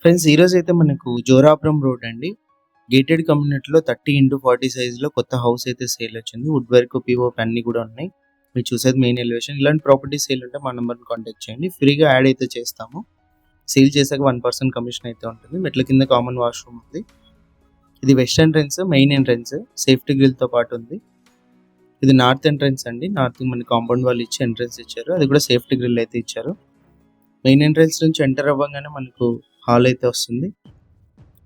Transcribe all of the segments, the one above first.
Friends ఈరోజు అయితే మనకు జోరాపురం రోడ్ అండి. గేటెడ్ కమ్యూనిటీలో 30x40 సైజులో కొత్త హౌస్ అయితే సేల్ వచ్చింది. వుడ్ వర్క్, పీఓపీ అన్ని కూడా ఉన్నాయి. మీరు చూసేది మెయిన్ ఎలివేషన్. ఇలాంటి ప్రాపర్టీ సేల్ ఉంటే మా నెంబర్ని కాంటాక్ట్ చేయండి. ఫ్రీగా యాడ్ అయితే చేస్తాము. సేల్ చేశాక 1% కమిషన్ అయితే ఉంటుంది. మెట్ల కింద కామన్ వాష్రూమ్ ఉంది. ఇది west entrance, main entrance, safety గ్రిల్తో పాటు ఉంది. ఇది నార్త్ ఎంట్రన్స్ అండి. నార్త్ మన కాంపౌండ్ వాళ్ళు ఇచ్చి ఎంట్రన్స్ ఇచ్చారు. అది కూడా సేఫ్టీ గ్రిల్ అయితే ఇచ్చారు. మెయిన్ ఎంట్రన్స్ నుంచి ఎంటర్ అవ్వగానే మనకు హాల్ అయితే వస్తుంది.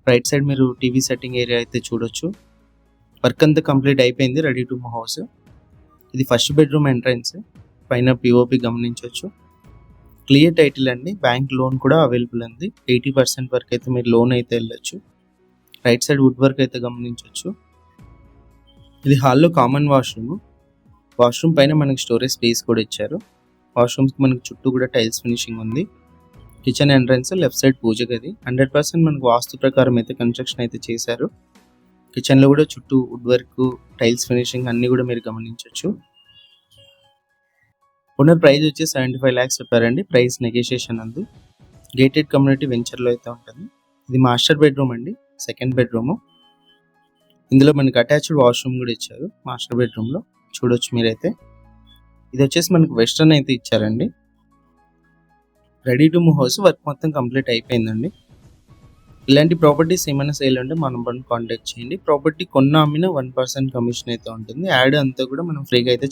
రైట్ సైడ్ మీరు టీవీ సెట్టింగ్ ఏరియా అయితే చూడొచ్చు. వర్క్ అంతా కంప్లీట్ అయిపోయింది, రెడీ టు మూవ్ హౌస్. ఇది ఫస్ట్ బెడ్రూమ్ ఎంట్రన్స్. పైన పిఓపి గమనించవచ్చు. క్లియర్ టైటిల్ అండి. బ్యాంక్ లోన్ కూడా అవైలబుల్ ఉంది. 80% వరకు అయితే మీరు లోన్ అయితే వెళ్ళొచ్చు. రైట్ సైడ్ వుడ్ వర్క్ అయితే గమనించవచ్చు. ఇది హాల్లో కామన్ వాష్రూమ్. వాష్రూమ్ పైన మనకి స్టోరేజ్ స్పేస్ కూడా ఇచ్చారు. వాష్రూమ్స్కి మనకి చుట్టూ కూడా టైల్స్ ఫినిషింగ్ ఉంది. కిచెన్ ఎంట్రన్స్, లెఫ్ట్ సైడ్ పూజ గది. 100% మనకు వాస్తు ప్రకారం అయితే కన్స్ట్రక్షన్ అయితే చేశారు. కిచెన్లో కూడా చుట్టూ వుడ్ వర్క్, టైల్స్ ఫినిషింగ్ అన్ని కూడా మీరు గమనించవచ్చు. ఓనర్ ప్రైస్ వచ్చి 75 lakhs చెప్పారండి. ప్రైస్ నెగోషియేషన్ ఉంది. గేటెడ్ కమ్యూనిటీ వెంచర్లో అయితే ఉంటుంది. ఇది మాస్టర్ బెడ్రూమ్ అండి, సెకండ్ బెడ్రూమ్. ఇందులో మనకి అటాచ్డ్ వాష్రూమ్ కూడా ఇచ్చారు. మాస్టర్ బెడ్రూమ్లో చూడొచ్చు మీరైతే. ఇది వచ్చేసి మనకు వెస్టర్న్ అయితే ఇచ్చారండి. Ready to move house. Work మొత్తం కంప్లీట్ అయిపోయిందండి. ఇలాంటి ప్రాపర్టీస్ ఏమైనా సేల్ ఉంటే మన నెంబర్ని కాంటాక్ట్ చేయండి. ప్రాపర్టీ కొన్న అమ్మిన 1% కమిషన్ అయితే ఉంటుంది. యాడ్ అంతా కూడా మనం ఫ్రీగా అయితే